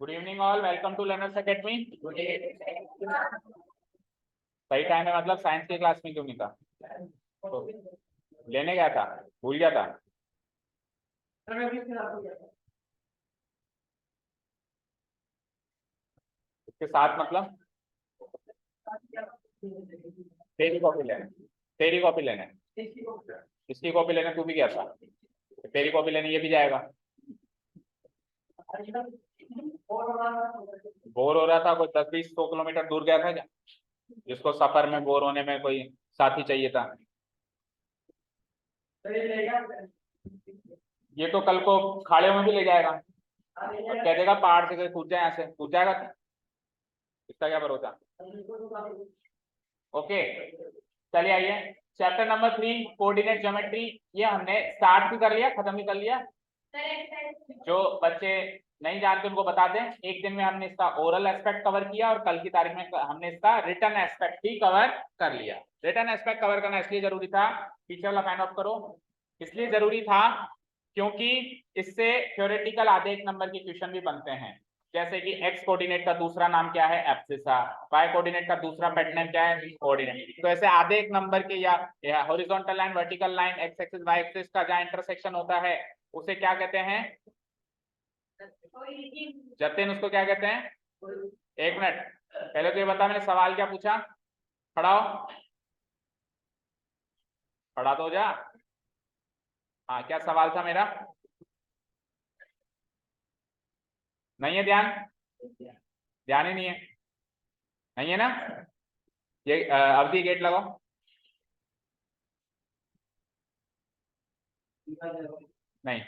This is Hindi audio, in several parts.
Good evening all, welcome to Learners Academy. सही टाइम है, मतलब साइंस की क्लास में क्यों नहीं था? तो लेने गया था, भूल गया था। इसके साथ मतलब तेरी कॉपी लेना, तेरी कॉपी लेना, इसकी कॉपी लेना, तू भी गया था, तेरी कॉपी लेने ये भी जाएगा। बोर हो रहा था, कोई 10-20-100 किलोमीटर दूर गया था क्या, जिसको सफर में बोर होने में कोई साथी चाहिए था? ये तो कल को खाड़े में भी ले जाएगा और कह देगा पहाड़ से कूद जाए, यहाँ से कूद जाएगा, इसका क्या भरोसा। ओके, चलिए आइए, चैप्टर नंबर 3 कोऑर्डिनेट ज्योमेट्री। ये हमने स्टार्ट भी कर लिया, खत्म भी कर लिया। जो बच्चे नहीं जानते उनको बता दें, एक दिन में हमने इसका ओरल एस्पेक्ट कवर किया और कल की तारीख में हमने इसका रिटर्न एस्पेक्ट भी कवर कर लिया। रिटर्न एस्पेक्ट कवर करना इसलिए जरूरी था, पीछे वाला फैन ऑफ करो, इसलिए जरूरी था क्योंकि इससे थ्योरेटिकल आधे एक नंबर के क्वेश्चन भी बनते हैं। जैसे कि एक्स कोऑर्डिनेट का दूसरा नाम क्या है, एब्सिसा, वाई कोऑर्डिनेट का दूसरा पेट नेम क्या है, कोऑर्डिनेट। तो ऐसे आधे एक नंबर के या horizontal line, vertical line, X axis Y axis का जहां इंटरसेक्शन होता है उसे क्या कहते हैं? जतिन, उसको क्या कहते हैं? एक मिनट, पहले तो ये बता मैंने सवाल क्या पूछा। खड़ा हो, खड़ा तो हो जा। हाँ, क्या सवाल था मेरा? नहीं है ध्यान? ध्यान ही नहीं है, नहीं है ना? ये अवधि गेट लगाओ। नहीं,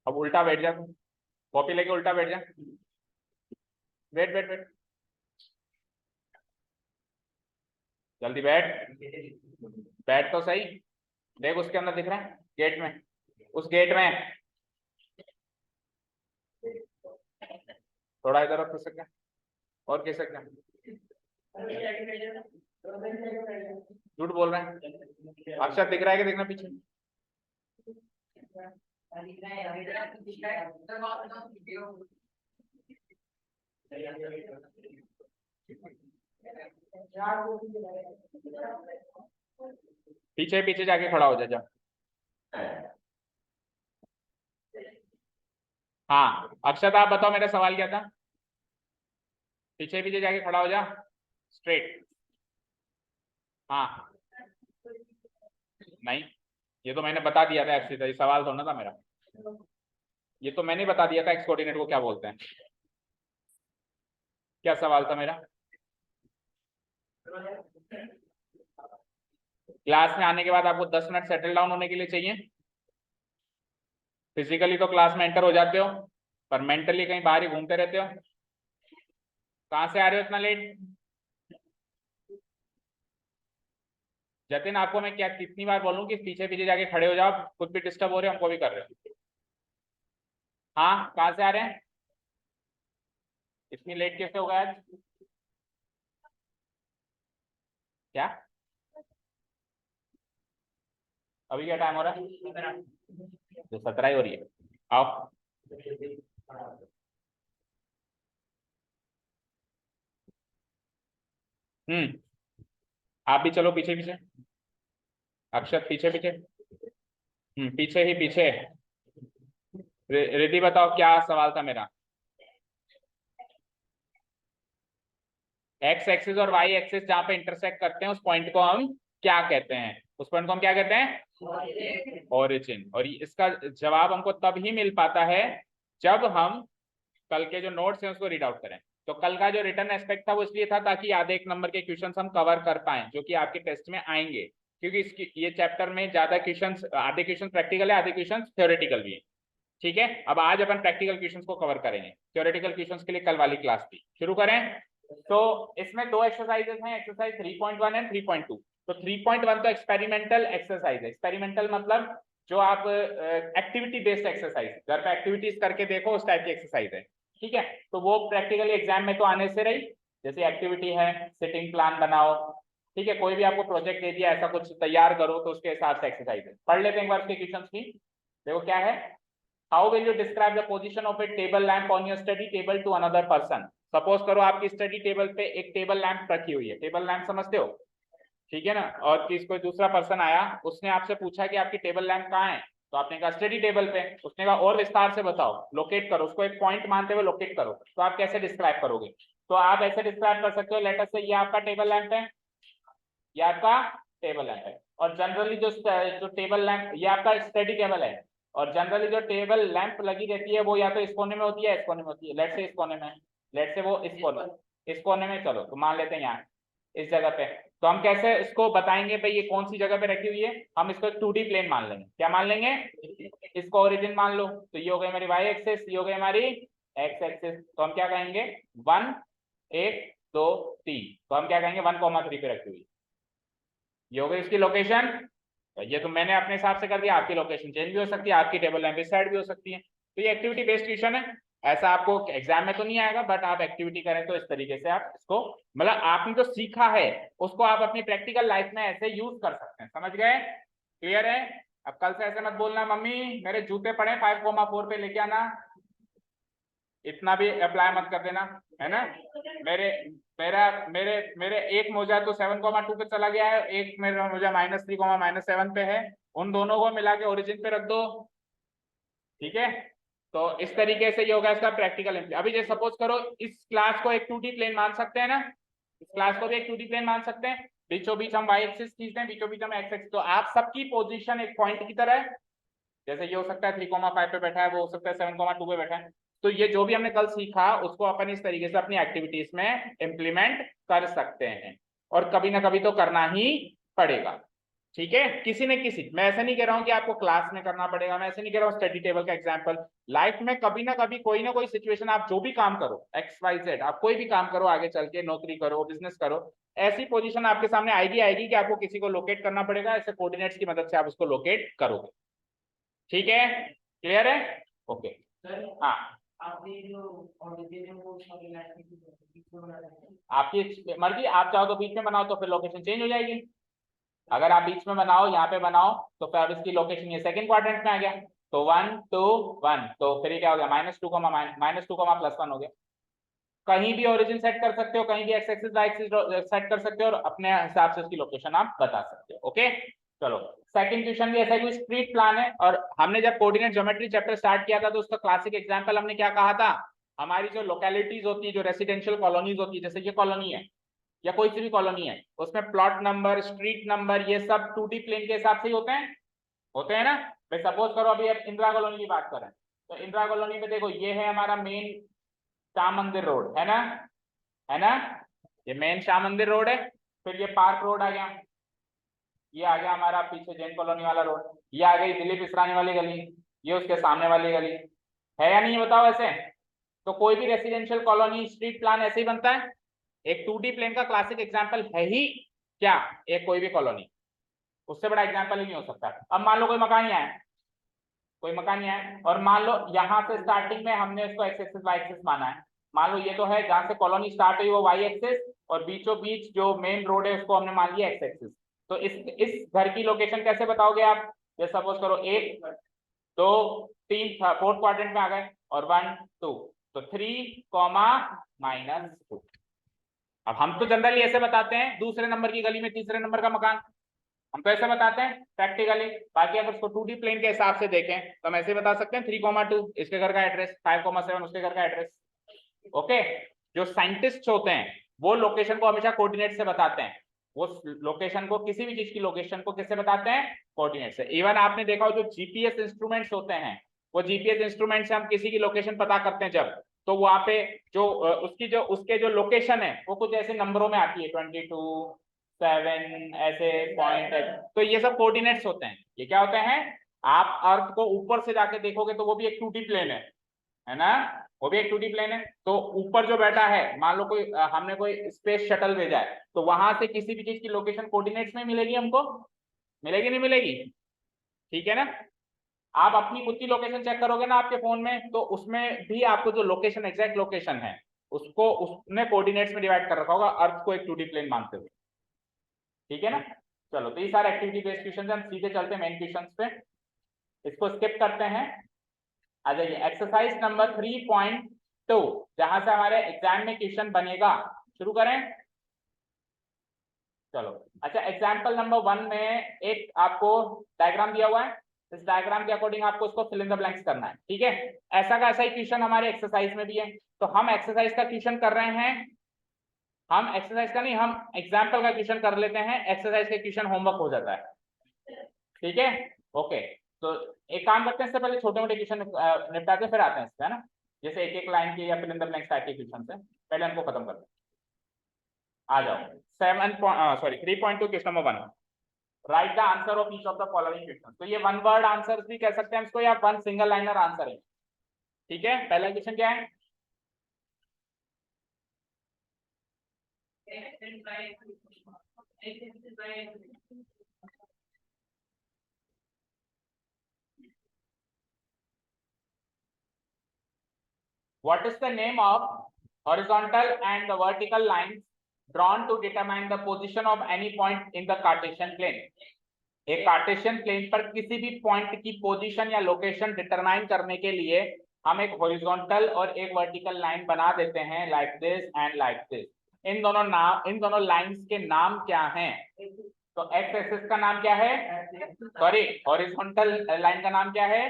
अब उल्टा बैठ जा, कॉपी लेके उल्टा बैठ जा। बैठ बैठ बैठ, जल्दी बैठ, बैठ तो सही। देख उसके अंदर दिख रहा है, गेट में, उस गेट में थोड़ा इधर खिसक जा, और खिसक जा। झूठ बोल रहे हैं, अक्षर दिख रहा है कि दिखना पीछे? पीछे पीछे जाके खड़ा हो जा। हाँ अक्षत, आप बताओ मेरा सवाल क्या था? पीछे पीछे जाके खड़ा हो जा, स्ट्रेट। हाँ, नहीं, ये तो मैंने बता दिया था एक्स, ये सवाल तो ना था मेरा, ये तो मैंने बता दिया था एक्स कोऑर्डिनेट को क्या बोलते हैं। क्या सवाल था मेरा? क्लास में आने के बाद आपको 10 मिनट सेटल डाउन होने के लिए चाहिए। फिजिकली तो क्लास में एंटर हो जाते हो, पर मेंटली कहीं बाहर ही घूमते रहते हो। कहाँ से आ रहे हो इतना लेट? जतिन, आपको मैं क्या कितनी बार बोलूं कि पीछे पीछे जाके खड़े हो जाओ, खुद भी डिस्टर्ब हो रहे हो, हमको भी कर रहे हो। हाँ, कहाँ से आ रहे हैं? इतनी लेट कैसे हो गया आज? क्या अभी क्या टाइम हो रहा है? जो 17 ही हो रही है, आओ। आप भी चलो पीछे पीछे, अक्षत पीछे पीछे, पीछे ही पीछे। रिद्धि बताओ क्या सवाल था मेरा? एक्स एक्सिस और वाई एक्सिस जहां पे इंटरसेक्ट करते हैं उस पॉइंट को हम क्या कहते हैं? उस पॉइंट को हम क्या कहते हैं? ओरिजिन। और इसका जवाब हमको तब ही मिल पाता है जब हम कल के जो नोट्स हैं उसको रीड आउट करें। तो कल का जो रिटर्न एस्पेक्ट था वो इसलिए था ताकि आधे एक नंबर के क्वेश्चंस हम कवर कर पाए जो कि आपके टेस्ट में आएंगे, क्योंकि इसकी ये चैप्टर में ज्यादा क्वेश्चंस, आधे क्वेश्चन प्रैक्टिकल है, आधे क्वेश्चन थ्योरेटिकल भी है। ठीक है, अब आज अपन प्रैक्टिकल क्वेश्चंस को कवर करेंगे, थ्योरेटिकल क्वेश्चंस के लिए कल वाली क्लास थी। शुरू करें। तो इसमें दो एक्सरसाइजेस हैं, एक्सरसाइज 3.1 एंड 3.2। तो 3.1 तो एक्सपेरिमेंटल एक्सरसाइज है। एक्सपेरिमेंटल मतलब जो आप एक्टिविटी बेस्ड एक्सरसाइज, घर पे एक्टिविटीज करके देखो, उस टाइप की एक्सरसाइज है। ठीक है, तो वो प्रैक्टिकली एग्जाम में तो आने से रही, जैसे एक्टिविटी है सिटिंग प्लान बनाओ, ठीक है, कोई भी आपको प्रोजेक्ट दे दिया ऐसा कुछ तैयार करो तो उसके हिसाब से एक्सरसाइज है। पढ़ लेते हैं एक बार उसके क्वेश्चंस भी। देखो क्या है, how will you describe the position of a table lamp on your study table to another person. Suppose करो आपकी स्टडी टेबल पे एक टेबल लैंप रखी हुई है, टेबल लैंप समझते हो, ठीक है ना, और किस कोई दूसरा पर्सन आया, उसने आपसे पूछा कि आपकी टेबल लैंप कहाँ है, तो आपने कहा स्टडी टेबल पे, उसने कहा और विस्तार से बताओ, लोकेट करो, उसको एक पॉइंट मानते हुए लोकेट करो, तो आप कैसे डिस्क्राइब करोगे। तो आप ऐसे डिस्क्राइब कर सकते हो, लेटर से ये आपका टेबल लैंप है, ये आपका टेबल लैंप है, और जनरली जो टेबल लैंप ये आपका स्टडी टेबल है, और जनरली जो टेबल लैंप लगी रहती है वो या तो इस कोने में होती है, इस कोने में होती है, लेट से इस कोने में, लेट से वो इस कोने में, चलो तो मान लेते हैं यहाँ इस जगह पे। तो हम कैसे इसको बताएंगे भाई ये कौन सी जगह पे रखी हुई है, हम इसको 2D प्लेन मान लेंगे, क्या मान लेंगे, इसको ओरिजिन मान लो, तो ये हो गई हमारी वाई एक्सिस, ये हो गई हमारी एक्स एक्सिस, तो हम क्या कहेंगे 1 1 2 3, तो हम क्या कहेंगे 1,3 पे रखी हुई, ये हो गई इसकी लोकेशन। ये तो मैंने अपने हिसाब से कर दिया, आपकी लोकेशन चेंज भी हो सकती है, आपकी टेबल लैंप इस साइड भी हो सकती है। तो ये एक्टिविटी बेस्ड क्वेश्चन है, ऐसा आपको एग्जाम में तो नहीं आएगा, बट आप एक्टिविटी करें तो इस तरीके से आप इसको, मतलब आपने जो सीखा है उसको आप अपनी प्रैक्टिकल लाइफ में ऐसे यूज कर सकते हैं, समझ गए, क्लियर है। अब कल से ऐसे मत बोलना मम्मी मेरे जूते पड़े 5,4 पे लेके आना, इतना भी अप्लाई मत कर देना, है ना। मेरे मेरा मेरे मेरे एक मोजा तो 7,2 पे चला गया है, एक मेरा मोजा -3, -7 पे है, उन दोनों को मिला के ओरिजिन पे रख दो, ठीक है। तो इस तरीके से ये होगा इसका प्रैक्टिकल। अभी जैसे सपोज करो इस क्लास को एक 2D प्लेन मान सकते हैं ना, इस क्लास को भी एक 2D प्लेन मान सकते हैं, बीचों बीच हम वाई एक्सिस खींचते हैं, बीचों बीच हम एक्स एक्सिस, तो आप सबकी पोजीशन एक पॉइंट की तरह है, जैसे ये हो सकता है 3,5 पे बैठा है, वो हो सकता है 7,2 पे बैठा है। तो ये जो भी हमने कल सीखा उसको अपन इस तरीके से अपनी एक्टिविटीज में इम्प्लीमेंट कर सकते हैं, और कभी ना कभी तो करना ही पड़ेगा, ठीक है। किसी न किसी, मैं ऐसे नहीं कह रहा हूं कि आपको क्लास में करना पड़ेगा, मैं ऐसे नहीं कह रहा हूं स्टडी टेबल का एग्जांपल, लाइफ में कभी ना कभी कोई ना कोई सिचुएशन, आप जो भी काम करो XYZ, आप कोई भी काम करो, आगे चल के नौकरी करो, बिजनेस करो, ऐसी पोजीशन आपके सामने आएगी आएगी कि आपको किसी को लोकेट करना पड़ेगा, ऐसे कोऑर्डिनेट्स की मदद से आप उसको लोकेट करोगे, ठीक है, क्लियर है, ओके। हाँ आपकी मर्जी, आप चाहो तो बीच में बनाओ तो फिर लोकेशन चेंज हो जाएगी, अगर आप बीच में बनाओ यहाँ पे बनाओ तो फिर अब इसकी लोकेशन ये सेकंड क्वाड्रेंट में आ गया, तो 1 2 1, तो फिर ये क्या हो गया -2,-+1 हो गया। कहीं भी ओरिजिन सेट कर सकते हो, कहीं भी X axis Y axis set कर सकते हो, और अपने हिसाब से उसकी लोकेशन आप बता सकते हो, ओके। चलो सेकंड क्वेश्चन भी ऐसा ही, स्ट्रीट प्लान है, और हमने जब कोऑर्डिनेट ज्योमेट्री चैप्टर स्टार्ट किया था तो उसका क्लासिक एग्जांपल हमने क्या कहा था, हमारी जो लोकेलिटीज होती है, जो रेसिडेंशियल कॉलोनीज होती है, जैसे ये कॉलोनी है या कोई सी भी कॉलोनी है, उसमें प्लॉट नंबर, स्ट्रीट नंबर, ये सब 2D प्लेन के हिसाब से ही होते हैं ना। भाई सपोज करो अभी अब इंदिरा कॉलोनी की बात करें, तो इंदिरा कॉलोनी में देखो ये है हमारा मेन शाम मंदिर रोड, है ना, है ना, ये मेन शाम मंदिर रोड है, फिर ये पार्क रोड आ गया, ये आ गया हमारा पीछे जैन कॉलोनी वाला रोड, ये आ गई दिलीप इसरानी वाली गली, ये उसके सामने वाली गली, है या नहीं बताओ ऐसे। तो कोई भी रेसिडेंशियल कॉलोनी स्ट्रीट प्लान ऐसे ही बनता है, एक 2D प्लेन का क्लासिक एग्जांपल है ही क्या, एक कोई भी कॉलोनी, उससे बड़ा एग्जांपल ही नहीं हो सकता। अब मान लो कोई मकान ही है, कोई मकान ही है, और मान लो यहाँ से स्टार्टिंग में हमने उसको एक्स एक्सिस वाई एक्सिस माना है, मान लो ये तो है जहां से कॉलोनी स्टार्ट हुई वो वाई एक्सिस, और बीचों बीच जो मेन रोड है उसको हमने मान लिया एक्स एक्सिस। तो इस घर की लोकेशन कैसे बताओगे आप, जैसे सपोज करो 1 2 3 फोर्थ क्वाड्रेंट में आ गए, और 1 2, तो 3, -2। अब हम तो जनरली ऐसे बताते हैं, दूसरे नंबर की गली में तीसरे नंबर का मकान, हम तो ऐसे बताते हैं प्रैक्टिकली, बाकी अगर उसको 2D प्लेन के हिसाब से देखें तो हम ऐसे बता सकते हैं 3,2 इसके घर का एड्रेस, 5,7 उसके घर का एड्रेस, ओके। जो साइंटिस्ट होते हैं वो लोकेशन को हमेशा कोऑर्डिनेट से बताते हैं, वो लोकेशन को, किसी भी चीज की लोकेशन को किससे बताते हैं, कोऑर्डिनेट से। इवन आपने देखा हो जो जीपीएस इंस्ट्रूमेंट्स होते हैं, वो जीपीएस इंस्ट्रूमेंट से हम किसी की लोकेशन पता करते हैं जब, तो वहां पे जो उसके जो लोकेशन है वो कुछ ऐसे नंबरों में आती है, 22 7 ऐसे पॉइंट है, तो ये सब कोऑर्डिनेट्स होते हैं। ये क्या होते हैं, आप अर्थ को ऊपर से जाके देखोगे तो वो भी एक 2D प्लेन है ना, वो भी एक 2D प्लेन है। तो ऊपर जो बैठा है, मान लो कोई हमने कोई स्पेस शटल भेजा है, तो वहां से किसी भी चीज की लोकेशन कोऑर्डिनेट्स में मिलेगी हमको, मिलेगी नहीं मिलेगी, ठीक है ना। आप अपनी खुद की लोकेशन चेक करोगे ना आपके फोन में, तो उसमें भी आपको जो लोकेशन, एग्जैक्ट लोकेशन है, उसको उसने कोऑर्डिनेट्स में डिवाइड कर रखा होगा अर्थ को एक 2D प्लेन मानते हुए, ठीक है ना। चलो तो ये सारे एक्टिविटी बेस्ड क्वेश्चन, हम सीधे चलते हैं मेन क्वेश्चन पे, इसको स्किप करते हैं। आ जाइए एक्सरसाइज नंबर 3.2, जहां से हमारे एग्जाम में क्वेश्चन बनेगा, शुरू करें। चलो अच्छा, एग्जाम्पल नंबर 1 में एक आपको डायग्राम दिया हुआ है, इस डायग्राम के अकॉर्डिंग आपको उसको फिल इन द ब्लैंक्स करना है, ठीक है। ऐसा का ऐसा ही क्वेश्चन हमारे एक्सरसाइज में भी है, तो हम एक्सरसाइज का क्वेश्चन कर रहे हैं, हम एक्सरसाइज का नहीं, हम एग्जाम्पल का क्वेश्चन कर लेते हैं, एक्सरसाइज का क्वेश्चन होमवर्क हो जाता है, ठीक है। ओके, तो एक काम करते हैं, इससे पहले छोटे मोटे क्वेश्चन निपटाते फिर आते हैं इस पे, है ना। जैसे एक एक लाइन के या fill in the blanks type के क्वेश्चन से पहले उनको खत्म करते हैं। आ जाओ 3.2 question number 1, write the answer of each of the following question. तो ये वन वर्ड आंसर भी कह सकते हैं इसको, या वन सिंगल लाइनर आंसर है, ठीक है। पहला क्वेश्चन क्या है, what is the name of horizontal and the vertical lines drawn to determine the position of any point in the Cartesian plane? एक कार्टेशियन प्लेन पर किसी भी पॉइंट की पोजीशन या लोकेशन डिटरमाइन करने के लिए हम एक हॉरिजॉन्टल और एक वर्टिकल लाइन बना देते हैं, like this and like this. इन दोनों लाइंस के नाम क्या हैं? तो एक्स एक्सिस का नाम क्या है, सॉरी हॉरिजॉन्टल लाइन का नाम क्या है,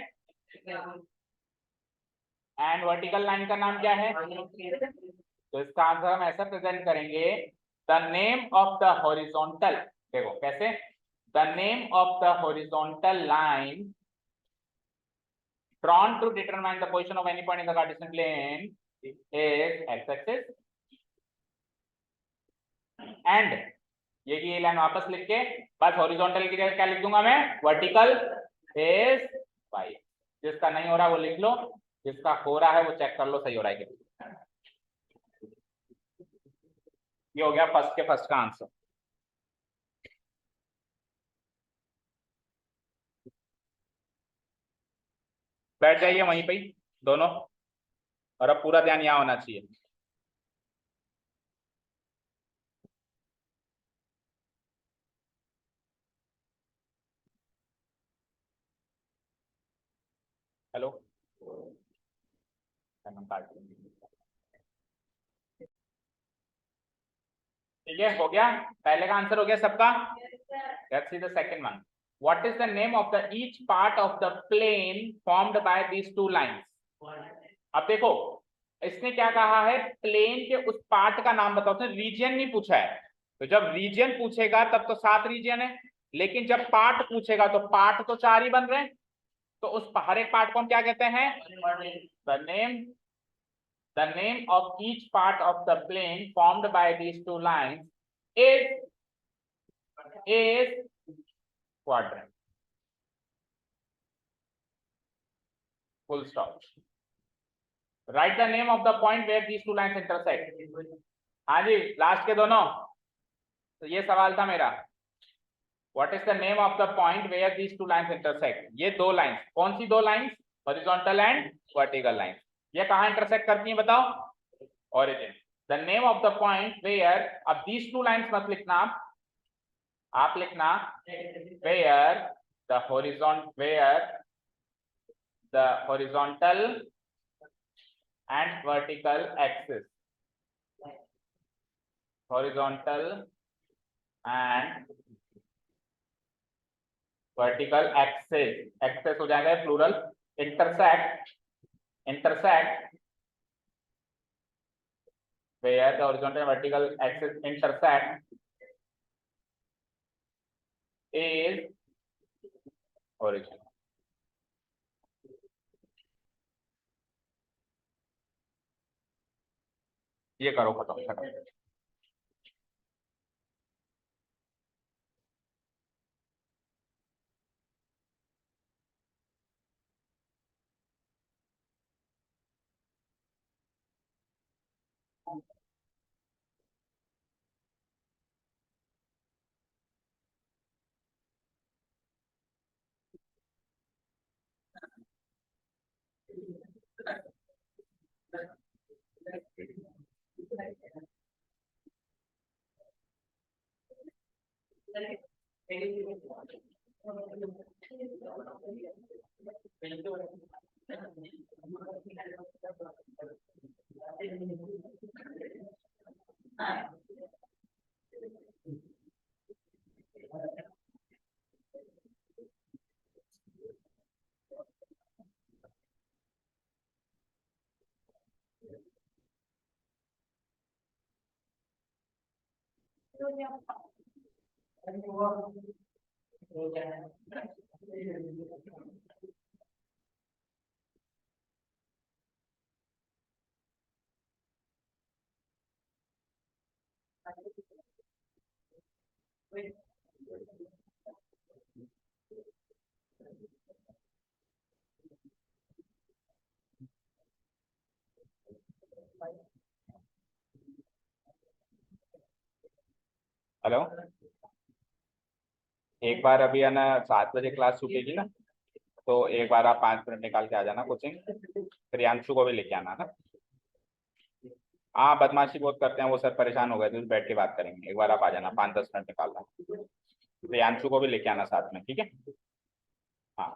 एंड वर्टिकल लाइन का नाम क्या है। तो इसका आंसर हम ऐसा प्रेजेंट करेंगे, the name of the horizontal, देखो कैसे, the name of the horizontal line drawn to determine the position of any point in the Cartesian plane is x-axis, and ये लाइन वापस लिख के बस हॉरिजॉन्टल की जगह क्या लिख दूंगा मैं, वर्टिकल is y। जिसका नहीं हो रहा वो लिख लो, जिसका हो रहा है वो चेक कर लो सही हो रहा है क्या। ये हो गया फर्स्ट के फर्स्ट का आंसर। बैठ जाइए वहीं पे दोनों, और अब पूरा ध्यान यहाँ होना चाहिए। हेलो, ठीक है, हो गया, पहले का आंसर हो गया सबका। Let's see the second one, what is the name of the each part of the plane formed by these two lines. अब देखो इसने क्या कहा है, प्लेन के उस पार्ट का नाम बताओ, उसने रीजन नहीं पूछा है। तो जब रीजन पूछेगा तब तो 7 रीजन है, लेकिन जब पार्ट पूछेगा तो पार्ट तो 4 ही बन रहे हैं। तो उस हर एक पार्ट को हम क्या कहते हैं, the name of each part of the plane formed by these two lines is quadrant, full stop। write the name of the point where these two lines intersect। हाँ जी, लास्ट के दोनों, तो ये सवाल था मेरा, what is the name of the point where these two lines intersect। ये दो लाइंस, कौन सी दो lines, horizontal and vertical line, ये कहाँ इंटरसेक्ट करती हैं बताओ, origin। the name of the point where, अब these two lines मत लिखना, आप लिखना where the horizontal and vertical axis, horizontal and vertical axis हो जाएगा plural, intersect where the horizontal and vertical axis intersect is origin। ये करो खत्म। हेलो, एक बार अभी है ना 7 बजे क्लास छूटेगी ना, तो एक बार आप 5 मिनट निकाल के आ जाना कोचिंग, फिर यांशु को भी लेके आना ना। हाँ, बदमाशी बहुत करते हैं वो सर, परेशान हो गए तो बैठ के बात करेंगे। एक बार आप आ जाना, 5-10 मिनट निकालना, तो यांशु को भी लेके आना साथ में, ठीक है। हाँ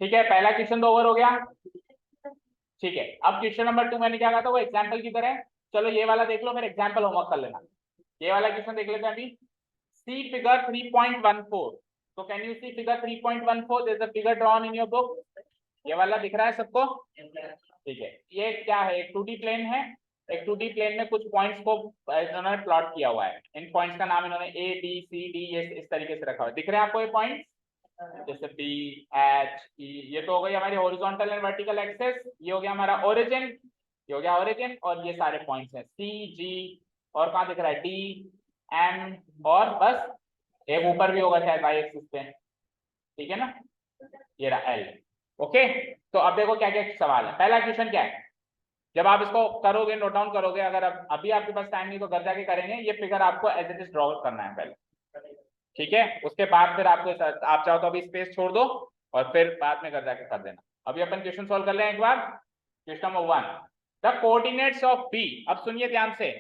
ठीक है, पहला क्वेश्चन तो ओवर हो गया। ठीक है, अब क्वेश्चन नंबर 2 मैंने क्या कहा था, वो एग्जाम्पल की तरह। चलो ये वाला देख लो, फिर एग्जाम्पल होमवर्क कर लेना। ये वाला क्वेश्चन देख लेते हैं अभी। See figure 3.14। तो can you see figure 3.14? There is a figure drawn in your book. ये वाला दिख रहा है सबको? ठीक है, ये क्या है, एक 2D प्लेन है। एक 2D प्लेन में कुछ पॉइंट्स को इन्होंने प्लॉट किया हुआ है। इन पॉइंट्स का नाम इन्होंने ए बी सी डी ये इस तरीके से रखा हुआ है। दिख रहे हैं आपको ये पॉइंट्स? जैसे बी एच ई, ये तो हो गई हमारी हॉरिजॉन्टल एंड वर्टिकल एक्सेस। ये हो गया हमारा ओरिजिन, ये हो गया ओरिजिन, और ये सारे पॉइंट्स हैं सी जी, और कहाँ दिख रहा है डी एम, और बस एक ऊपर भी होगा शायद वाई एक्सिस पे, ठीक है ना, ये रहा एल। ओके, तो अब देखो क्या क्या सवाल है। पहला क्वेश्चन क्या है, जब आप इसको करोगे, नोट डाउन करोगे, अगर अभी आपके पास टाइम नहीं तो घर जाके करेंगे, ये फिगर आपको एज इट इज ड्रॉ करना है पहले, ठीक है। उसके बाद फिर आपको, आप चाहो तो अभी स्पेस छोड़ दो और फिर बाद में घर जाके कर देना। अभी अपन क्वेश्चन सॉल्व कर लें एक बार। Question number 1, the coordinates of B. अब सुनिए ध्यान से,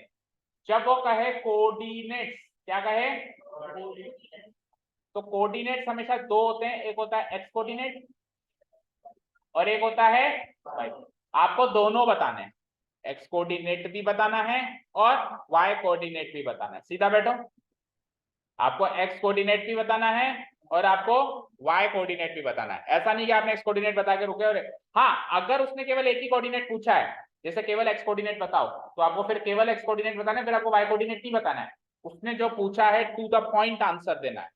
जब वो कहे कोऑर्डिनेट्स, क्या कहे, तो कोऑर्डिनेट्स हमेशा दो होते हैं, एक होता है एक्स कोऑर्डिनेट और एक होता है वाई। आपको दोनों बताने हैं, एक्स कोऑर्डिनेट भी बताना है और वाई कोऑर्डिनेट भी बताना है। सीधा बैठो, आपको एक्स कोऑर्डिनेट भी बताना है और आपको वाई कोऑर्डिनेट भी बताना है। ऐसा नहीं कि आपने एक्स कोऑर्डिनेट बता के रुके। और हाँ, अगर उसने केवल एक ही कोऑर्डिनेट पूछा है, जैसे केवल एक्स कोऑर्डिनेट बताओ, तो आपको फिर केवल एक्स कोऑर्डिनेट बताना है, फिर आपको वाई कोऑर्डिनेट नहीं बताना है। उसने जो पूछा है टू द पॉइंट आंसर देना है।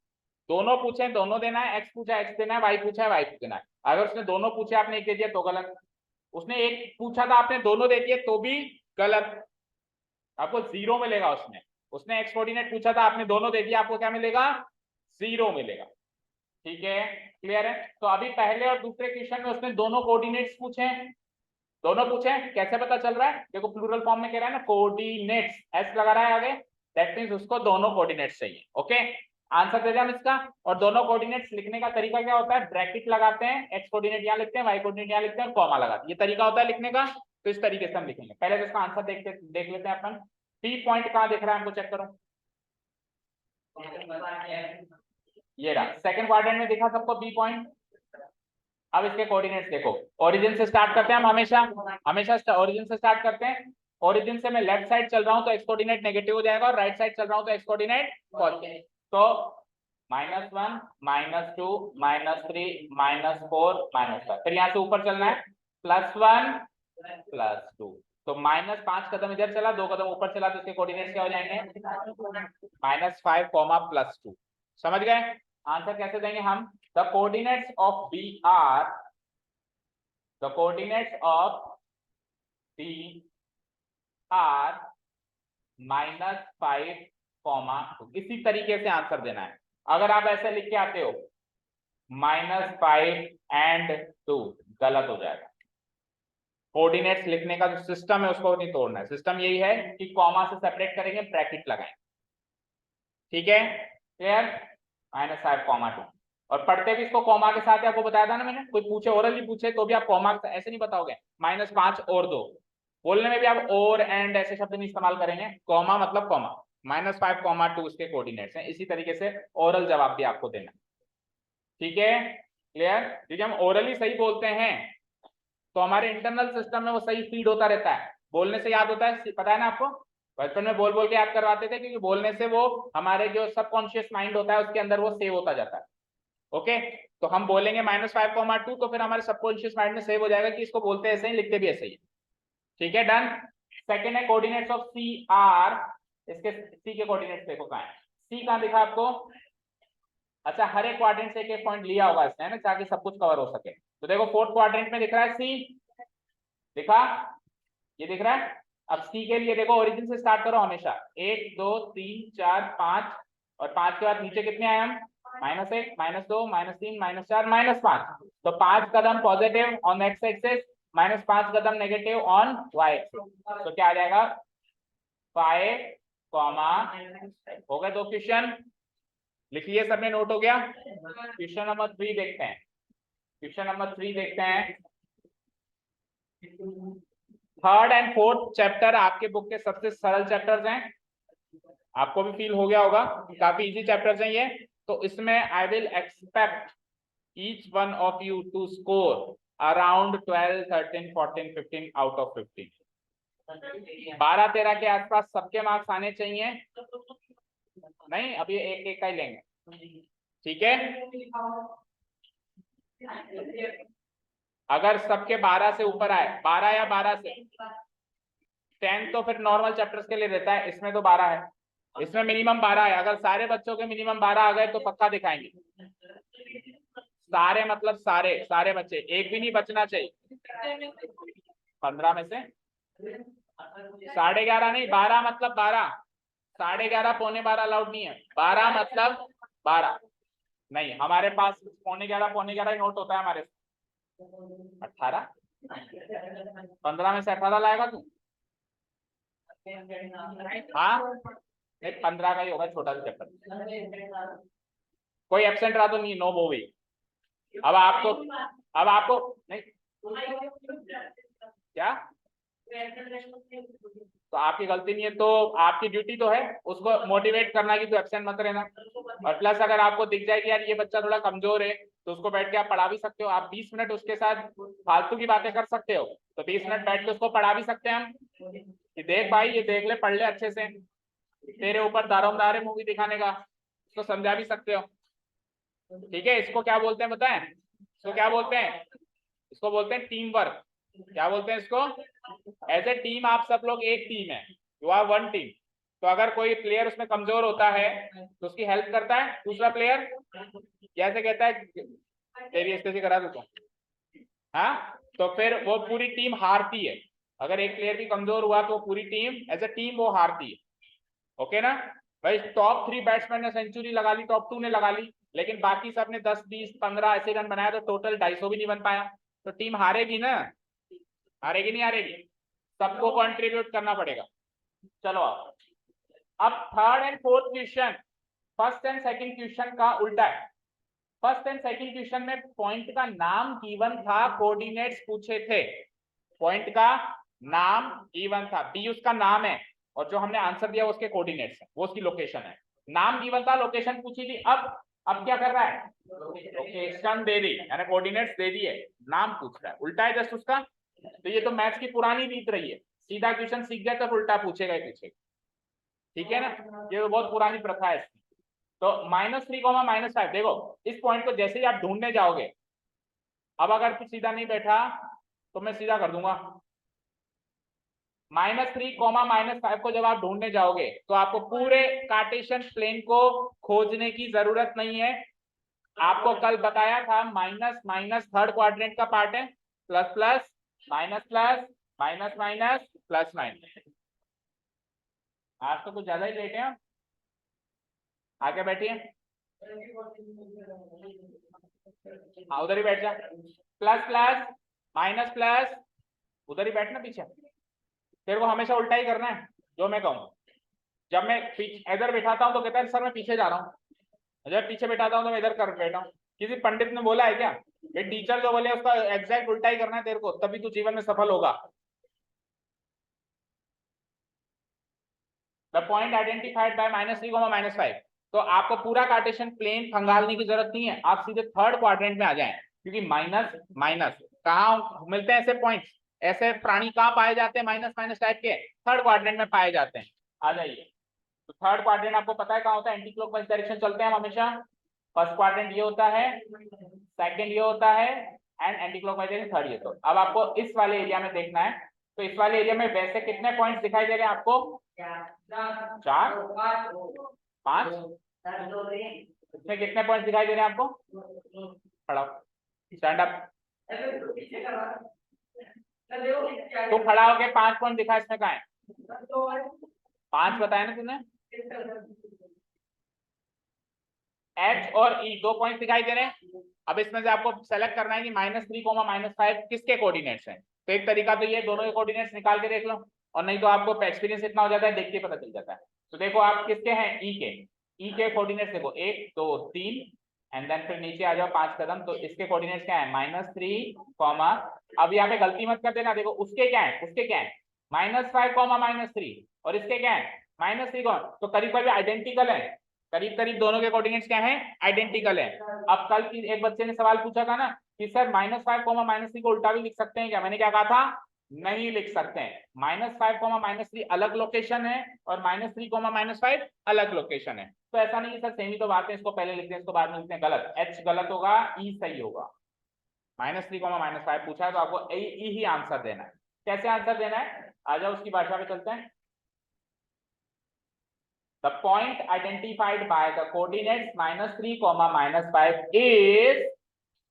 दोनों पूछे दोनों देना है, एक्स पूछा एक्स देना है, वाई पूछा है वाई देना है। अगर उसने दोनों पूछे आपने एक दे दिया तो गलत, उसने एक पूछा था आपने दोनों दे दिए तो भी गलत, आपको जीरो मिलेगा। उसने उसने एक्स कोऑर्डिनेट पूछा था आपने दोनों दे दिया, आपको क्या मिलेगा, जीरो मिलेगा। ठीक है, क्लियर है। तो अभी पहले और दूसरे क्वेश्चन में उसने दोनों कोऑर्डिनेट्स पूछे हैं, दोनों पूछे। कैसे पता चल रहा है, देखो प्लूरल फॉर्म में कह रहा है ना, कोऑर्डिनेट्स एस लगा रहा है आगे, दैट मींस उसको दोनों कोऑर्डिनेट्स चाहिए। ओके, आंसर दे दिया हम इसका। और दोनों कोऑर्डिनेट्स लिखने का तरीका क्या होता है, ब्रैकेट लगाते हैं, एक्स कोऑर्डिनेट यहाँ लिखते हैं, वाई कोऑर्डिनेट यहाँ लिखते हैं, कॉमा लगाते हैं, ये तरीका होता है लिखने का। तो इस तरीके से हम लिखेंगे। पहले तो इसका आंसर देख लेते हैं अपन। बी पॉइंट कहाँ दिख रहा है हमको, चेक करो। ये रहा, सेकंड क्वाड्रेंट में दिखा सबको बी पॉइंट। अब इसके कोऑर्डिनेट्स देखो, ओरिजिन से स्टार्ट करते हैं हम, हमेशा हमेशा ओरिजिन से स्टार्ट करते हैं। ओरिजिन से मैं लेफ्ट साइड चल रहा हूं तो एक्स कोऑर्डिनेट नेगेटिव हो जाएगा, और राइट साइड चल रहा हूं तो एक्स कोऑर्डिनेट पॉजिटिव। तो -1 -2 -3 -4 -5, फिर यहाँ से ऊपर चलना है, +1 +2। तो -5 कदम इधर चला, 2 कदम ऊपर चला, तो इसके कोऑर्डिनेट्स क्या हो जाएंगे, -5, +2। समझ गए। आंसर कैसे देंगे हम, the coordinates of B are, the coordinates of B are -5, इसी तरीके से आंसर देना है। अगर आप ऐसे लिख के आते हो -5 and 2, गलत हो जाएगा। कोऑर्डिनेट्स लिखने का जो सिस्टम है उसको नहीं तोड़ना है। सिस्टम यही है कि कॉमा से सेपरेट करेंगे, ब्रैकेट लगाएंगे, ठीक है। क्लियर, -5, 2। और पढ़ते भी इसको कॉमा के साथ, आपको बताया था ना मैंने, कोई पूछे ओरली पूछे तो भी आप कॉमा ऐसे नहीं बताओगे -5 और 2, बोलने में भी आप और एंड ऐसे शब्द नहीं इस्तेमाल करेंगे, कॉमा मतलब कॉमा, -5, 2 उसके कोऑर्डिनेट्स हैं। इसी तरीके से ओरल जवाब भी आपको देना, ठीक है, क्लियर। क्योंकि हम ओरली सही बोलते हैं तो हमारे इंटरनल सिस्टम में वो सही फीड होता रहता है, बोलने से याद होता है, पता है ना आपको, बचपन में बोल बोल के याद करवाते थे, क्योंकि बोलने से वो हमारे जो सबकॉन्शियस माइंड होता है उसके अंदर वो सेव होता जाता है। ओके, तो हम बोलेंगे -5, 2 तो फिर हमारे सबकॉन्शियस माइंड में सेव हो जाएगा कि इसको बोलते ऐसे ही, लिखते भी ऐसे ही। ठीक है, डन। सेकेंड है कोऑर्डिनेट्स ऑफ सी आर, इसके सी के कोऑर्डिनेट्स देखो कहाँ है, सी कहाँ दिखा आपको, अच्छा हर एक क्वाड्रेंट से एक एक पॉइंट लिया होगा इसने, है ना, ताकि सब कुछ कवर हो सके। तो देखो फोर्थ क्वाड्रेंट में दिख रहा है सी, दिखा, ये दिख रहा है। अब सी के लिए देखो ओरिजिन से स्टार्ट करो हमेशा, 1 2 3 4 5, और 5 के बाद नीचे कितने आए हम, -1 -2 -3 -4 -5, तो 5 कदम पॉजिटिव ऑन एक्स एक्सिस, -5 कदम नेगेटिव ऑन वाई एक्सिस, तो क्या आ जाएगा 5, हो गए 2 क्वेश्चन, लिख लिए सबने, नोट हो गया। क्वेश्चन नंबर 3 देखते हैं, क्वेश्चन नंबर 3 देखते हैं। थर्ड एंड फोर्थ चैप्टर आपके बुक के सबसे सरल चैप्टर्स हैं, आपको भी फील हो गया होगा, काफी इजी चैप्टर्स हैं ये। तो इसमें I will expect each one of you to score around 12 13 14 15 out of 15, 12 13 के आसपास सबके मार्क्स आने चाहिए, नहीं अभी एक एक का ही लेंगे, ठीक है। अगर सबके 12 से ऊपर आए, 12 या 12 से 10 तो फिर नॉर्मल चैप्टर्स के लिए रहता है, इसमें तो 12 है, इसमें मिनिमम 12 है, अगर सारे बच्चों के मिनिमम 12 आ गए तो पक्का दिखाएंगे, सारे मतलब सारे सारे बच्चे, एक भी नहीं बचना चाहिए, 15 में से 11.5 नहीं, 12 मतलब 12, 11.5 पौने 12 अलाउड नहीं है, 12 मतलब 12, नहीं हमारे पास पौने 11 ही नोट होता है हमारे, 18, 15 में से 18 लाएगा तू, हाँ नहीं 15 का ही होगा, छोटा सा चैप्टर, कोई एब्सेंट रहा तो नहीं, नो मूवी। अब आपको नहीं क्या, तो आपकी गलती नहीं है, तो आपकी ड्यूटी तो है उसको मोटिवेट करना कि तू एब्सेंट मत रहना, और प्लस अगर आपको दिख जाए कि यार ये बच्चा थोड़ा कमजोर है तो उसको बैठ के आप पढ़ा भी सकते हो, आप 20 मिनट उसके साथ फालतू की बातें कर सकते हो, तो 20 मिनट बैठ के उसको पढ़ा भी सकते हैं हम, कि देख भाई ये देख ले, पढ़ ले अच्छे से, तेरे ऊपर दारोमदार है मूवी दिखाने का, उसको समझा भी सकते हो, ठीक है। इसको क्या बोलते हैं बताएं, इसको क्या बोलते हैं, इसको बोलते हैं टीम वर्क, क्या बोलते हैं इसको, एज ए टीम आप सब लोग एक टीम है, यू आर वन टीम, तो अगर कोई प्लेयर उसमें कमजोर होता है तो उसकी हेल्प करता है दूसरा प्लेयर, कैसे कहता है तेरी स्थिति करा दो, हाँ, तो फिर वो पूरी टीम हारती है, अगर एक प्लेयर भी कमजोर हुआ तो पूरी टीम एज ए टीम वो हारती है, ओके ना भाई। टॉप 3 बैट्समैन ने सेंचुरी लगा ली, टॉप 2 ने लगा ली, लेकिन बाकी सब ने 10 20 15 ऐसे रन बनाया, तो टोटल 250 भी नहीं बन पाया, तो टीम हारेगी ना, हारेगी नहीं हारेगी, सबको कंट्रीब्यूट करना पड़ेगा। चलो अब third and fourth question, first and second question का उल्टा है, फर्स्ट एंड सेकंड क्वेश्चन में पॉइंट का नाम गिवन था, कोऑर्डिनेट्स पूछे थे, पॉइंट का नाम गिवन था, बी उसका नाम है, और जो हमने आंसर दिया उसके कोऑर्डिनेट्स है, वो उसकी लोकेशन है, नाम गिवन था, लोकेशन पूछी थी, अब क्या कर रहा है, लोकेशन दे दी, यानी कोऑर्डिनेट्स दे दिए, नाम पूछ रहा है, उल्टा है जस्ट उसका। तो ये तो मैथ्स की पुरानी रीत रही है, सीधा क्वेश्चन सीख गया तो उल्टा पूछेगा ही पूछेगा, ठीक है ना, ये तो बहुत पुरानी प्रथा है इसकी। तो -3, -5 देखो, इस पॉइंट को जैसे ही आप ढूंढने जाओगे, अब अगर कुछ सीधा नहीं बैठा तो मैं सीधा कर दूंगा, -3, -5 को जब आप ढूंढने जाओगे तो आपको पूरे कार्टेशियन प्लेन को खोजने की जरूरत नहीं है, आपको कल बताया था माइनस माइनस थर्ड क्वाड्रेंट का पार्ट है, plus plus minus plus minus minus plus minus, आज तो कुछ ज्यादा ही लेट है, आगे बैठिए, हाँ उधर ही बैठ जा, प्लस प्लस माइनस प्लस, उधर ही बैठना पीछे, तेरे को हमेशा उल्टा ही करना है जो मैं कहूँ, जब मैं इधर बिठाता हूँ तो कहता है सर मैं पीछे जा रहा हूँ, जब पीछे बैठाता हूँ तो मैं इधर कर बैठा हूँ। किसी पंडित ने बोला है क्या ये टीचर जो बोले उसका एग्जैक्ट उल्टा ही करना है तेरे को, तभी तू जीवन में सफल होगा। The point identified by -3, -5। तो आपको पूरा कार्टेशियन प्लेन खंगालने की जरूरत नहीं है, आप सीधे थर्ड क्वाड्रेंट में आ जाएं, क्योंकि माइनस माइनस कहाँ मिलते हैं ऐसे पॉइंट्स, ऐसे प्राणी कहाँ पाए जाते हैं माइनस माइनस टाइप के, थर्ड क्वाड्रेंट में पाए जाते हैं। आ जाइए। तो थर्ड क्वाड्रेंट आपको पता है कहाँ होता है, एंटी क्लॉकवाइज डायरेक्शन चलते हैं हम हमेशा। फर्स्ट क्वाड्रेंट ये होता है, सेकंड ये होता है, एंड एंटी क्लॉकवाइज थर्ड ये। तो अब आपको इस वाले एरिया में देखना है, तो इस वाले एरिया में वैसे कितने पॉइंट्स दिखाई दे रहे हैं आपको? 4 5। इसमें कितने पॉइंट्स दिखाई दे रहे हैं आपको? खड़ा स्टैंड अप। तो खड़ा होके 5 पॉइंट दिखा, इसमें कहाँ है? 5 बताया ना तूने। H और E 2 पॉइंट दिखाई दे रहे हैं। अब इसमें से आपको सेलेक्ट करना है कि -3, -5 किसके कोऑर्डिनेट्स हैं। तो एक तरीका तो ये दोनों के कोऑर्डिनेट्स निकाल के देख लो, और नहीं तो आपको एक्सपीरियंस इतना हो जाता है देख के पता चल जाता है। तो देखो आप किसके हैं, ई के कोऑर्डिनेट्स देखो 1 2 3, एंड देन फिर नीचे आ जाओ 5 कदम, तो इसके कोऑर्डिनेट्स क्या है -3, अब यहाँ पे गलती मत कर देना, देखो उसके क्या है, उसके क्या है -5, -3, और इसके क्या है -3, तो करीब करीब आइडेंटिकल है, करीब करीब दोनों के कोऑर्डिनेट्स क्या हैं, आइडेंटिकल है। अब कल की एक बच्चे ने सवाल पूछा था ना कि सर -5, -3 को उल्टा भी लिख सकते हैं क्या, मैंने क्या कहा था, नहीं लिख सकते हैं। -5, -3 अलग लोकेशन है, और -3, -5 अलग लोकेशन है। तो ऐसा नहीं है सर सेम ही तो बात है, इसको पहले लिखते हैं इसको बाद में लिखते हैं, गलत। H गलत होगा, E सही होगा। -3, -5 पूछा है तो आपको E ही आंसर देना है। कैसे आंसर देना है, आ जाओ उसकी भाषा में चलते हैं। The point identified by the coordinates -3, -5 is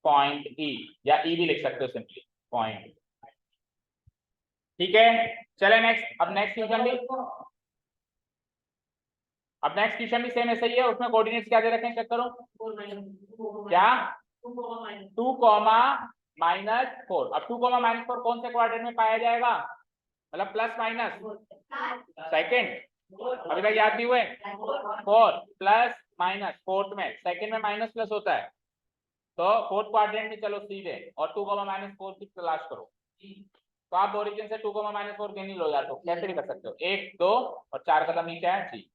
point E, या E भी लिख सकते हो सिंपली, पॉइंट। ठीक है, चले नेक्स्ट। अब नेक्स्ट क्वेश्चन भी सेम ऐसे ही है, उसमें कोऑर्डिनेट्स क्या दे रखे हैं चेक करो। क्या 2, -4। अब 2, -4 कौन से क्वाड्रेंट में पाया जाएगा, मतलब प्लस माइनस सेकंड, अभी तक याद नहीं हुए, 4 प्लस माइनस फोर्थ में, सेकंड में माइनस प्लस होता है, तो फोर्थ क्वाड्रेंट में चलो सीधे, और 2, -4 की तलाश करो। तो आप ओरिजिन से 2, -4 के नहीं लो यार, तो कैसे भी कर सकते हो, 1 2 और 4 कदम नीचे है जी,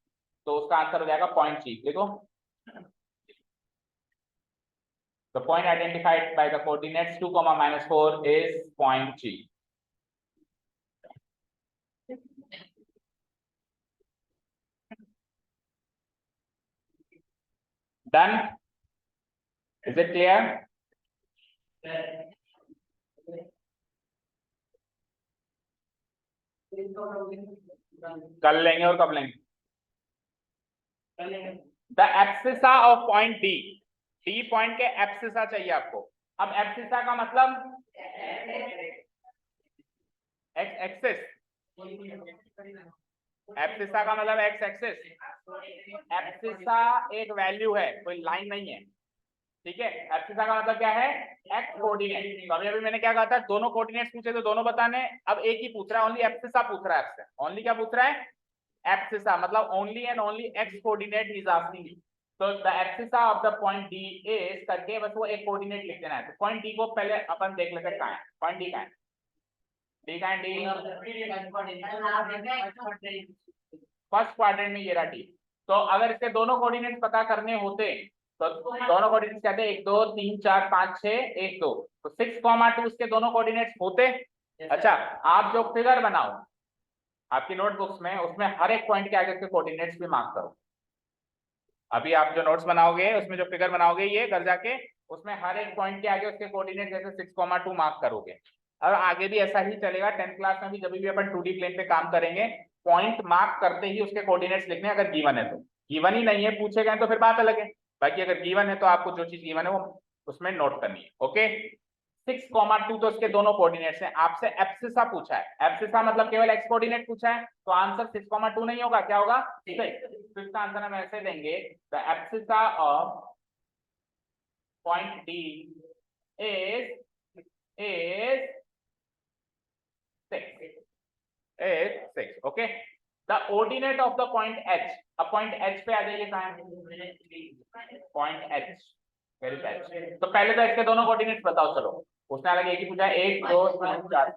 तो उसका आंसर हो जाएगा पॉइंट सी। देखो the point identified by the coordinates 2, -4 is point G. Done? Is it clear? कर लेंगे, और कब लेंगे? The abscissa of point D, D point के एब्सिसा चाहिए आपको। अब एब्सिसा का मतलब एक्स एक्सिस, एब्सिसा का मतलब एक्स एक्सिस। एब्सिसा एक वैल्यू है, कोई लाइन नहीं है, ठीक है। एब्सिसा का मतलब क्या है, एक्स कोऑर्डिनेट। तो अभी मैंने क्या कहा था, दोनों कोऑर्डिनेट्स पूछे तो दोनों बताने, अब एक ही पूछ रहा है, ओनली एब्सिसा पूछ रहा है आपसे। ओनली क्या पूछ रहा है, एब्सिसा, मतलब only and only X coordinate ही इज आस्किंग यू। तो the abscissa of the point D is करके बस वो एक कोऑर्डिनेट लिख देना है। तो पॉइंट डी को पहले अपन देख लेते हैं कहां है पॉइंट डी, कहां है डी, कहां है डी, फर्स्ट क्वाड्रेंट में ये रहा डी। तो अगर इसके दोनों कोऑर्डिनेट्स पता करने होते तो दोनों कोऑर्डिनेट्स क्या थे, 1 2 3 4 5 6 1 2, तो 6, 2 इसके दोनों कोऑर्डिनेट्स होते। अच्छा, आप जो फिगर बनाओ आपकी नोटबुक्स में, उसमें हर एक पॉइंट के आगे के कोऑर्डिनेट्स भी मार्क करो। अभी आप जो नोट्स बनाओगे उसमें जो फिगर बनाओगे ये घर जाके, उसमें हर एक पॉइंट के आगे उसके कोऑर्डिनेट जैसे 6, 2 मार्क करोगे। और आगे भी ऐसा ही चलेगा, 10th क्लास में भी जब भी अपन 2D प्लेन पे काम करेंगे, पॉइंट मार्क करते ही उसके कोऑर्डिनेट्स लिखने, अगर गिवन है तो। गिवन ही नहीं है, पूछे गए तो फिर बात अलग है, बाकी अगर गिवन है तो आपको जो चीज गिवन है वो उसमें नोट करनी है। ओके, 6, 2 तो उसके दोनों कोऑर्डिनेट्स हैं। आपसे एब्सिसा पूछा है, एब्सिसा मतलब केवल एक्स कोऑर्डिनेट पूछा है, तो आंसर 6, 2 नहीं होगा, क्या होगा 6। तो इसका आंसर हम ऐसे देंगे, the abscissa of point D is 6 okay. The ordinate of the point H. अब पॉइंट एच पे आ जाइए, कहाँ पॉइंट एच, वेरी एच। तो पहले तो इसके दोनों कोऑर्डिनेट्स बताओ। चलो उसने अलग एक ही पूछा, 1 2 3 4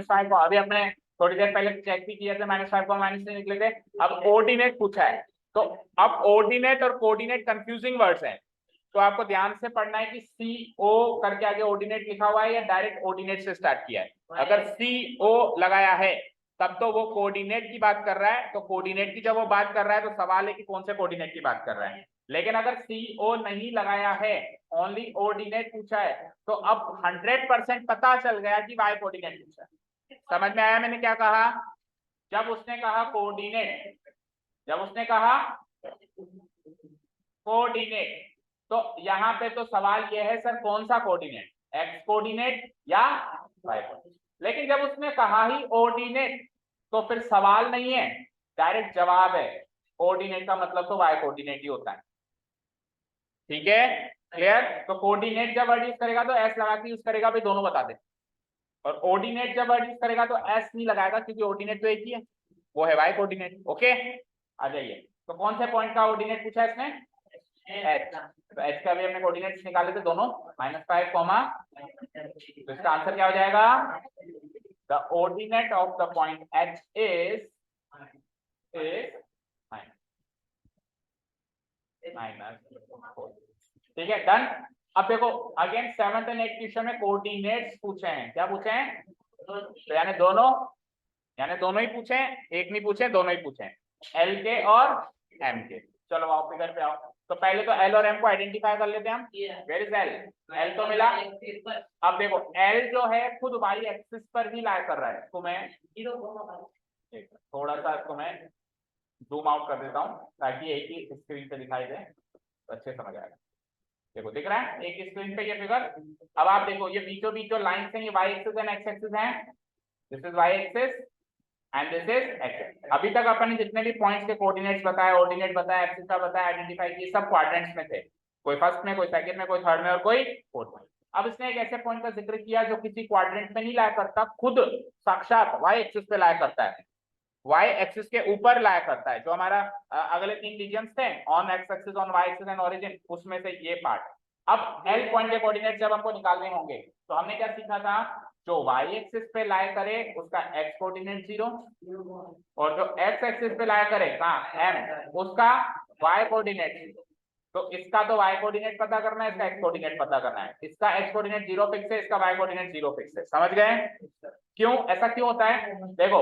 -5 को अभी अपने थोड़ी देर पहले चेक भी किया था, -5 को -3 निकले थे। अब ऑर्डिनेट पूछा है, तो अब ऑर्डिनेट और कोऑर्डिनेट कंफ्यूजिंग वर्ड्स हैं, तो आपको ध्यान से पढ़ना है कि सी ओ करके आगे ऑर्डिनेट लिखा हुआ है या डायरेक्ट ऑर्डिनेट से स्टार्ट किया है। अगर सी ओ लगाया है तब तो वो कोऑर्डिनेट की बात कर रहा है, तो कोऑर्डिनेट की जब वो बात कर रहा है तो सवाल है कि कौन से कोऑर्डिनेट की बात कर रहा है। लेकिन अगर सी ओ नहीं लगाया है, ओनली ऑर्डिनेट पूछा है, तो अब 100% पता चल गया कि वाई कोऑर्डिनेट पूछा है। समझ में आया मैंने क्या कहा? जब उसने कहा कोऑर्डिनेट, जब उसने कहा कोऑर्डिनेट, तो यहाँ पे तो सवाल यह है सर कौन सा कोऑर्डिनेट, एक्स कोऑर्डिनेट या वाई कोऑर्डिनेट। लेकिन जब उसने कहा ही ऑर्डिनेट तो फिर सवाल नहीं है, डायरेक्ट जवाब है। कोऑर्डिनेट का मतलब तो वाई कोऑर्डिनेट ही होता है। ठीक है, क्लियर? तो कोऑर्डिनेट जब वर्ड यूज करेगा तो एस लगा के यूज करेगा, भाई दोनों बता दे। और ऑर्डिनेट जब वर्ड यूज करेगा तो एस नहीं लगाएगा, क्योंकि ऑर्डिनेट तो एक ही है, वो है वाई कोऑर्डिनेट। ओके, आ जाइए। तो कौन से पॉइंट का ऑर्डिनेट पूछा है इसने? एच। तो एच का भी हमने कोऑर्डिनेट्स निकाले थे दोनों, -5 कॉमा, तो इसका आंसर क्या हो जाएगा? The ordinate of the point H is -4। ठीक है, डन। अब देखो अगेन 7th और 8th क्वेश्चन में कोऑर्डिनेट्स पूछे हैं। क्या पूछे हैं? तो यानी दोनों ही पूछे हैं, एक नहीं पूछे, दोनों ही पूछे हैं, एल के और एम के। चलो आओ फिगर पे आओ। तो पहले तो एल और एम को आइडेंटिफाई कर लेते हैं हम। Where is L? एल तो मिला। अब देखो एल जो है खुद वाई एक्सिस पर ही लाई कर रहा है, तो मैं थोड़ा सा इसको मैं जूम आउट कर देता हूँ ताकि एक ही स्क्रीन पे दिखाई दे, तो अच्छे समझ आएगा। देखो दिख रहा है एक स्क्रीन पे ये फिगर। अब आप देखो ये बीचों बीच जो लाइंस हैं, ये Y axis and X axis हैं। This is Y axis and this is X. अभी तक अपन ने जितने भी पॉइंट्स के कोऑर्डिनेट्स बताए, ऑर्डिनेट बताया, एक्सिस का बताया, आइडेंटिफाई किए, सब क्वाड्रेंट्स में थे। कोई फर्स्ट में, कोई सेकंड में, कोई थर्ड में और कोई फोर्थ में। अब इसने एक ऐसे पॉइंट का जिक्र किया जो किसी क्वाड्रेंट में नहीं लाया करता, खुद साक्षात वाई एक्सिस पे लाया करता है, वाई एक्सिस के ऊपर लाया करता है। जो हमारा अगले 3 रीजन्स थे, on X axis, on Y axis and origin, उसमें से ये पार्ट। अब एल पॉइंट के कोऑर्डिनेट जब हमको निकालने होंगे तो हमने क्या सीखा था? जो वाई एक्सिस पे लाया करे उसका एक्स कोऑर्डिनेट 0, और जो एक्स एक्सिस पे लाया करे कहाँ एम, उसका वाई कोऑर्डिनेट 0। तो इसका तो वाई कोऑर्डिनेट पता करना है, इसका एक्स कोऑर्डिनेट पता करना है। इसका एक्स कोऑर्डिनेट 0 फिक्स है, इसका वाई कोऑर्डिनेट 0 फिक्स है। समझ गए? क्यों ऐसा क्यों होता है? देखो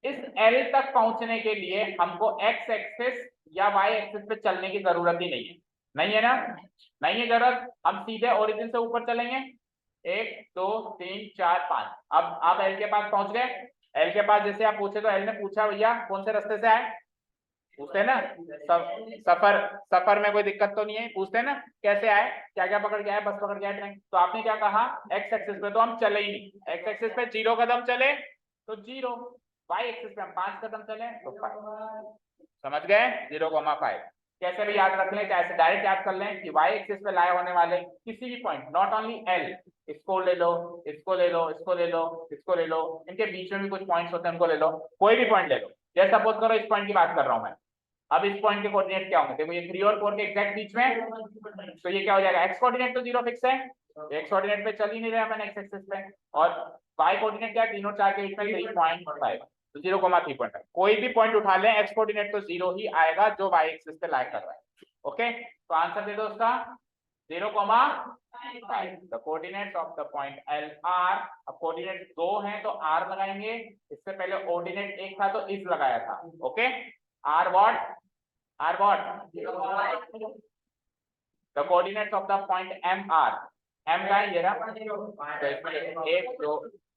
इस एल तक पहुंचने के लिए हमको एक्स एक्सिस या वाई एक्सिस पे चलने की जरूरत ही नहीं है। नहीं है ना? नहीं है जरूरत। हम सीधे ओरिजिन से ऊपर चलेंगे, 1 2 3 4 5। अब आप एल के पास पहुंच गए। एल के पास जैसे आप पूछे तो एल ने पूछा भैया कौन से रास्ते से आए, पूछते ना। सफर में कोई दिक्कत तो नहीं है, पूछते ना कैसे आए, क्या क्या पकड़ के आए, बस पकड़ के आए, ट्रेन। तो आपने क्या कहा? एक्स एक्सिस पे तो हम चले ही नहीं, एक्स एक्सिस पे 0 कदम चले तो 0, वाई एक्सिस पे हम 5 कदम चले तो 5। समझ गए? 0,5 कैसे भी याद रख लें, चाहे डायरेक्ट याद कर लें कि वाई एक्सिस पे लाए होने वाले किसी भी पॉइंट, नॉट ओनली एल, इसको ले लो, इसको ले लो, इसको ले लो, इसको ले लो, इनके बीच में भी कुछ पॉइंट्स होते हैं उनको ले लो, कोई भी पॉइंट ले लो। जैसे सपोज करो इस पॉइंट की बात कर रहा हूं मैं। अब इस पॉइंट के कोऑर्डिनेट क्या होंगे? देखो ये 3 और 4 के एग्जैक्ट बीच में, तो ये क्या हो जाएगा? एक्स कोऑर्डिनेट तो 0 फिक्स है, एक्स कोऑर्डिनेट पे चल ही नहीं रहा अपन एक्स एक्सिस पे, और वाई कोऑर्डिनेट क्या है? 3 और 4 के बीच में 3.5, तो 0,3.5। कोई भी पॉइंट उठा लें, एक्स कोऑर्डिनेट तो 0 ही आएगा जो वाई एक्सिस पे लाई कर रहा है। ओके, तो आंसर दे दो उसका 0,5। The coordinates of the point L R. अब कोऑर्डिनेट 2 हैं तो आर लगाएंगे, इससे पहले ऑर्डिनेट 1 था तो इस लगाया था। Okay, R what? R what? The coordinates of the point M are, M का है ये रहा, तो इसमें 1 2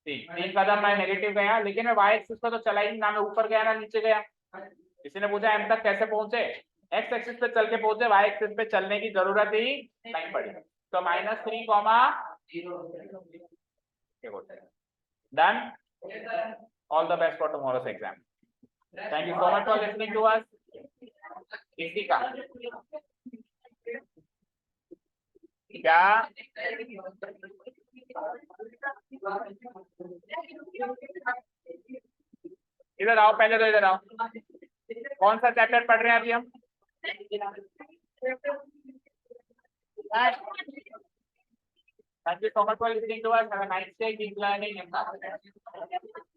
3 कदम मैं नेगेटिव गया, लेकिन मैं वाई एक्सिस पे तो चला ही नहीं, ना मैं ऊपर गया ना नीचे गया। किसी ने पूछा M तक कैसे पहुंचे? एक्स एक्सिस पे चल के पहुंचे, वाई एक्सिस पे चलने की जरूरत ही नहीं पड़ी। तो -3, done. All the best for tomorrow's exam. Thank you so much for listening to us. इसी का क्या इधर आओ, पहले तो इधर आओ। कौन सा चैप्टर पढ़ रहे हैं अभी हम? Thank you so much for listening to us. Have a nice day. Keep learning and